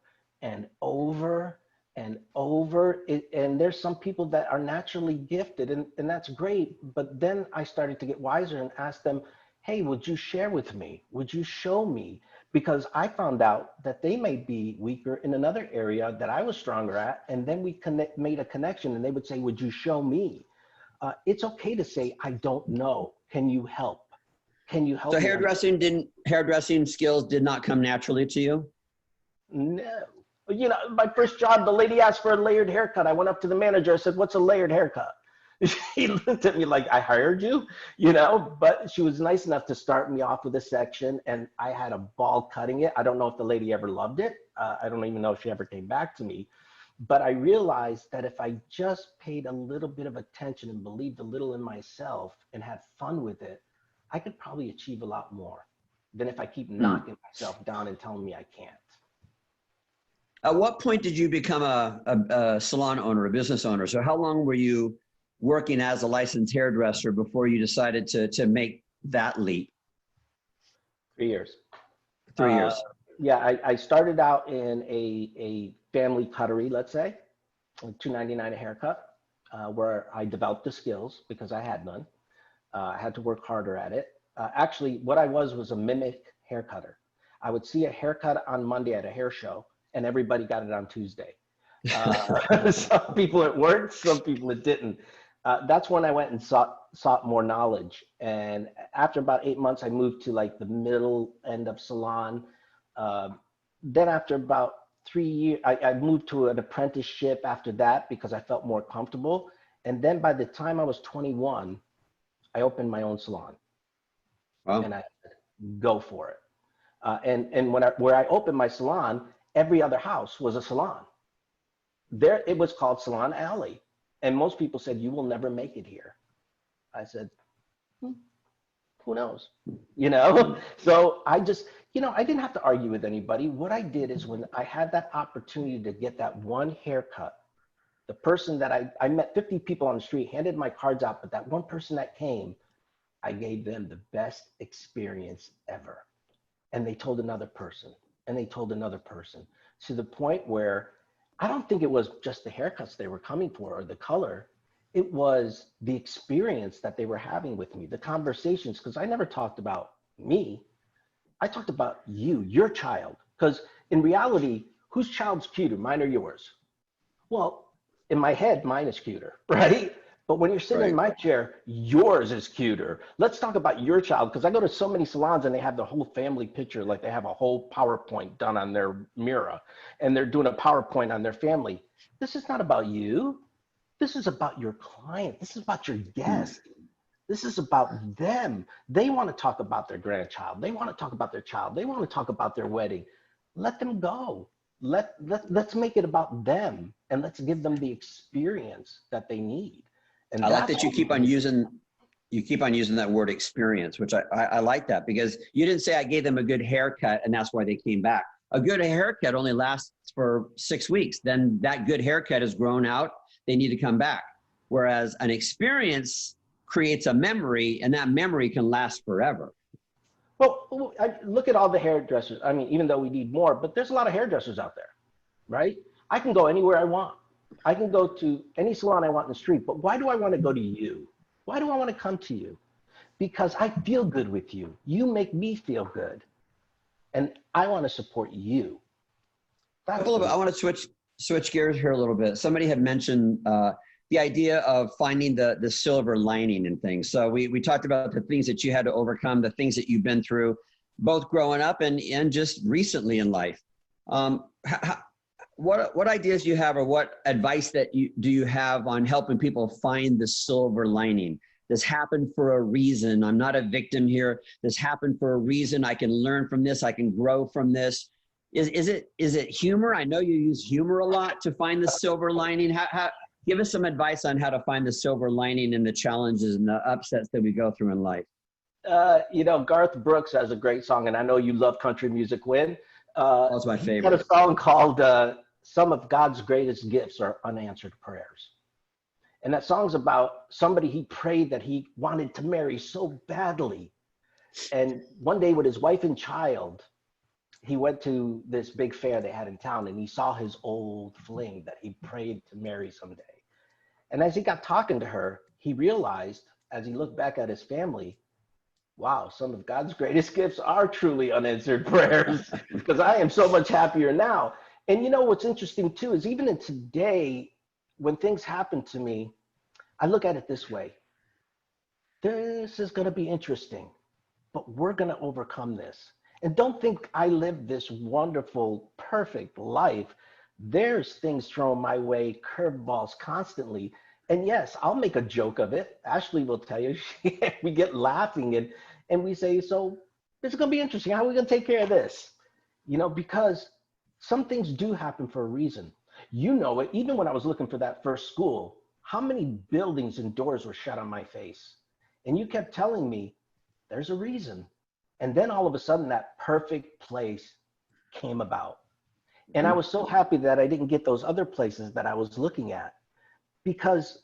and over and over. And there's some people that are naturally gifted, and that's great. But then I started to get wiser and ask them, hey, would you share with me? Would you show me? Because I found out that they may be weaker in another area that I was stronger at. And then we made a connection, and they would say, would you show me? It's okay to say, I don't know. Can you help? Can you help So me? hairdressing skills did not come naturally to you? No. You know, my first job, the lady asked for a layered haircut. I went up to the manager. I said, what's a layered haircut? She looked at me like, I hired you, you know, but she was nice enough to start me off with a section, and I had a ball cutting it. I don't know if the lady ever loved it. I don't even know if she ever came back to me, but I realized that if I just paid a little bit of attention and believed a little in myself and had fun with it, I could probably achieve a lot more than if I keep knocking myself down and telling me I can't. At what point did you become a salon owner, a business owner? So how long were you working as a licensed hairdresser before you decided to make that leap? 3 years. 3 years. Yeah, I started out in a family cuttery, let's say, $2.99 a haircut, where I developed the skills because I had none. I had to work harder at it. Actually, what I was a mimic hair cutter. I would see a haircut on Monday at a hair show, and everybody got it on Tuesday. Some people it worked, some people it didn't. That's when I went and sought more knowledge. And after about 8 months, I moved to like the middle end of salon. Then after about 3 years, I moved to an apprenticeship after that because I felt more comfortable. And then by the time I was 21, I opened my own salon. Wow. And I said, go for it. And where I opened my salon, every other house was a salon. There, it was called Salon Alley. And most people said, you will never make it here. I said, who knows? You know? So I just, you know, I didn't have to argue with anybody. What I did is when I had that opportunity to get that one haircut, the person that I met 50 people on the street, handed my cards out, but that one person that came, I gave them the best experience ever. And they told another person, and they told another person, to the point where I don't think it was just the haircuts they were coming for or the color. It was the experience that they were having with me, the conversations, because I never talked about me. I talked about you, your child, because in reality, whose child's cuter, mine or yours? Well, in my head, mine is cuter, right? But when you're sitting in my chair, yours is cuter. Let's talk about your child, because I go to so many salons and they have the whole family picture, like they have a whole PowerPoint done on their mirror, and they're doing a PowerPoint on their family. This is not about you. This is about your client. This is about your guest. This is about them. They want to talk about their grandchild. They want to talk about their child. They want to talk about their wedding. Let them go. Let's make it about them, and let's give them the experience that they need. And I like that you keep on using that word experience, which I like that, because you didn't say I gave them a good haircut and that's why they came back. A good haircut only lasts for 6 weeks. Then that good haircut has grown out. They need to come back. Whereas an experience creates a memory, and that memory can last forever. Well, I look at all the hairdressers. I mean, even though we need more, but there's a lot of hairdressers out there, right? I can go anywhere I want. I can go to any salon I want in the street, but why do I want to go to you? Why do I want to come to you? Because I feel good with you. You make me feel good. And I want to support you. I want to switch gears here a little bit. Somebody had mentioned the idea of finding the silver lining in things. So we talked about the things that you had to overcome, the things that you've been through, both growing up and just recently in life. What ideas do you have, or what advice do you have on helping people find the silver lining? This happened for a reason. I'm not a victim here. This happened for a reason. I can learn from this. I can grow from this. Is it humor? I know you use humor a lot to find the silver lining. Give us some advice on how to find the silver lining in the challenges and the upsets that we go through in life. You know, Garth Brooks has a great song, and I know you love country music, Winn. That's my favorite. He had a song called Some of God's Greatest Gifts Are Unanswered Prayers. And that song's about somebody he prayed that he wanted to marry so badly. And one day with his wife and child, he went to this big fair they had in town, and he saw his old fling that he prayed to marry someday. And as he got talking to her, he realized, as he looked back at his family, wow, some of God's greatest gifts are truly unanswered prayers because I am so much happier now. And you know what's interesting too is even in today, when things happen to me, I look at it this way. This is going to be interesting, but we're going to overcome this. And don't think I live this wonderful, perfect life. There's things thrown my way, curveballs constantly. And yes, I'll make a joke of it. Ashley will tell you, we get laughing and we say, so this is going to be interesting. How are we going to take care of this? You know, because some things do happen for a reason. You know it, even when I was looking for that first school, how many buildings and doors were shut on my face? And you kept telling me, there's a reason. And then all of a sudden, that perfect place came about. And I was so happy that I didn't get those other places that I was looking at, because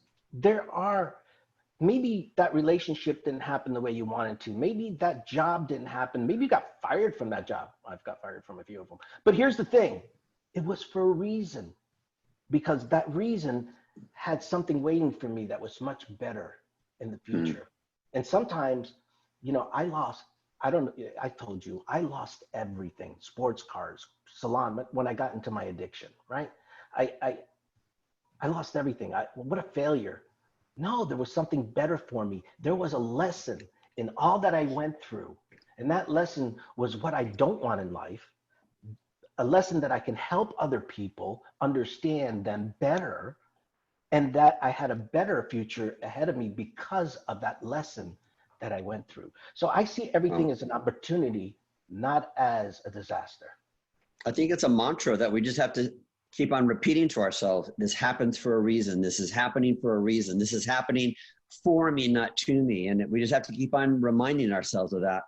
maybe that relationship didn't happen the way you wanted to. Maybe that job didn't happen. Maybe you got fired from that job. I've got fired from a few of them. But here's the thing. It was for a reason, because that reason had something waiting for me that was much better in the future. And sometimes, you know, I told you, I lost everything, sports cars, salon, when I got into my addiction, right? I lost everything. What a failure. No, there was something better for me. There was a lesson in all that I went through. And that lesson was what I don't want in life. A lesson that I can help other people understand them better, and that I had a better future ahead of me because of that lesson that I went through. So I see everything as an opportunity, not as a disaster. I think it's a mantra that we just have to keep on repeating to ourselves. This happens for a reason. This is happening for a reason. This is happening for me, not to me. And we just have to keep on reminding ourselves of that.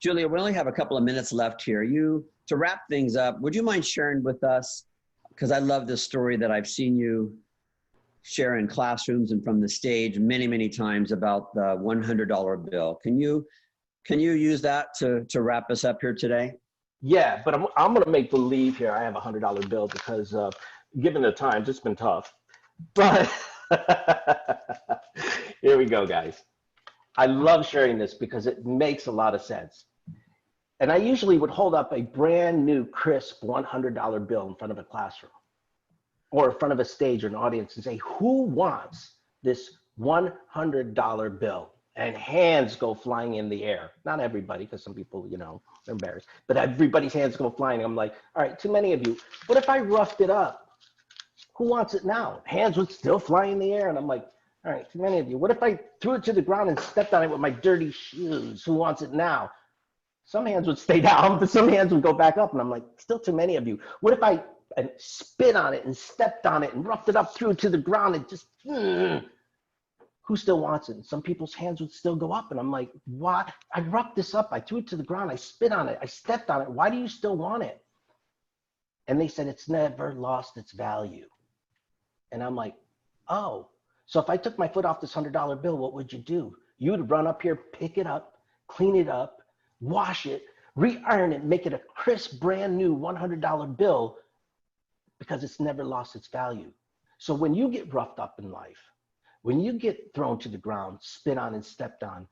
Julia, we only have a couple of minutes left here. To wrap things up, would you mind sharing with us, because I love this story that I've seen you share in classrooms and from the stage many, many times, about the $100 bill. Can you use that to wrap us up here today? Yeah, but I'm going to make believe here I have a $100 bill because given the times, it's been tough. But here we go, guys. I love sharing this because it makes a lot of sense. And I usually would hold up a brand new, crisp $100 bill in front of a classroom or in front of a stage or an audience and say, who wants this $100 bill? And hands go flying in the air. Not everybody, because some people, you know, they're embarrassed, but everybody's hands go flying. I'm like, all right, too many of you. What if I roughed it up? Who wants it now? Hands would still fly in the air. And I'm like, all right, too many of you. What if I threw it to the ground and stepped on it with my dirty shoes? Who wants it now? Some hands would stay down, but some hands would go back up. And I'm like, still too many of you. What if I spit on it and stepped on it and roughed it up, threw it to the ground and just, who still wants it? And some people's hands would still go up. And I'm like, what? I roughed this up. I threw it to the ground. I spit on it. I stepped on it. Why do you still want it? And they said, it's never lost its value. And I'm like, oh, so if I took my foot off this $100 bill, what would you do? You would run up here, pick it up, clean it up, wash it, re-iron it, make it a crisp, brand new $100 bill, because it's never lost its value. So when you get roughed up in life, when you get thrown to the ground, spit on and stepped on,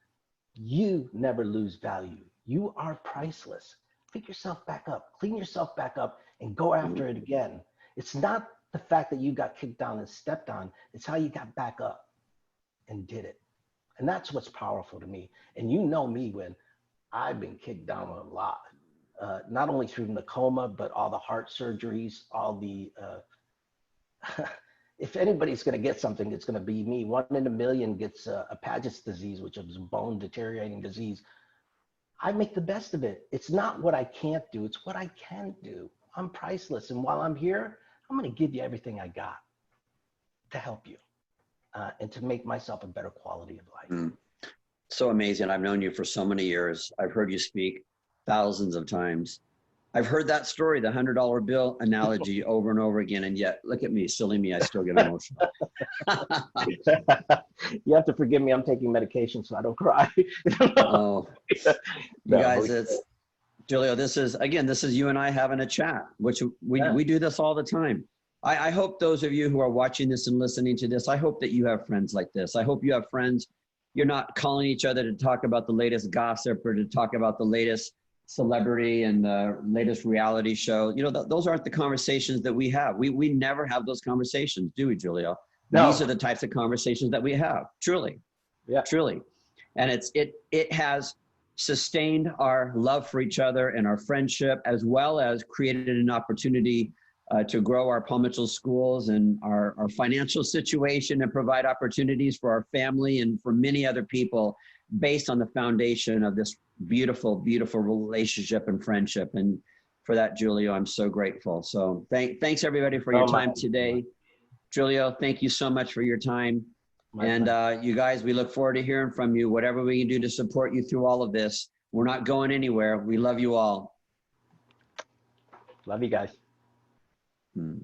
you never lose value. You are priceless. Pick yourself back up, clean yourself back up, and go after it again. It's not the fact that you got kicked down and stepped on, it's how you got back up and did it. And that's what's powerful to me. And you know me, Winn, I've been kicked down a lot, not only through Nakoma, but all the heart surgeries, all the, if anybody's going to get something, it's going to be me. 1 in a million gets a Paget's disease, which is a bone deteriorating disease. I make the best of it. It's not what I can't do. It's what I can do. I'm priceless. And while I'm here, I'm going to give you everything I got to help you and to make myself a better quality of life. So amazing. I've known you for so many years. I've heard you speak thousands of times. I've heard that story, the $100 bill analogy over and over again. And yet, look at me, silly me, I still get emotional. You have to forgive me. I'm taking medication so I don't cry. Oh, you guys, it's Julio. This is you and I having a chat, which we do this all the time. I hope those of you who are watching this and listening to this, I hope that you have friends like this. I hope you have friends you're not calling each other to talk about the latest gossip or to talk about the latest celebrity and the latest reality show. You know, those aren't the conversations that we have. We never have those conversations, do we, Julio? No. These are the types of conversations that we have, truly. Yeah. Truly. And it has sustained our love for each other and our friendship, as well as created an opportunity to grow our Paul Mitchell schools and our financial situation and provide opportunities for our family and for many other people based on the foundation of this beautiful, beautiful relationship and friendship. And for that, Julio, I'm so grateful. So thanks everybody for your time today. Julio, thank you so much for your time. And you guys, we look forward to hearing from you. Whatever we can do to support you through all of this. We're not going anywhere. We love you all. Love you guys. Hmm.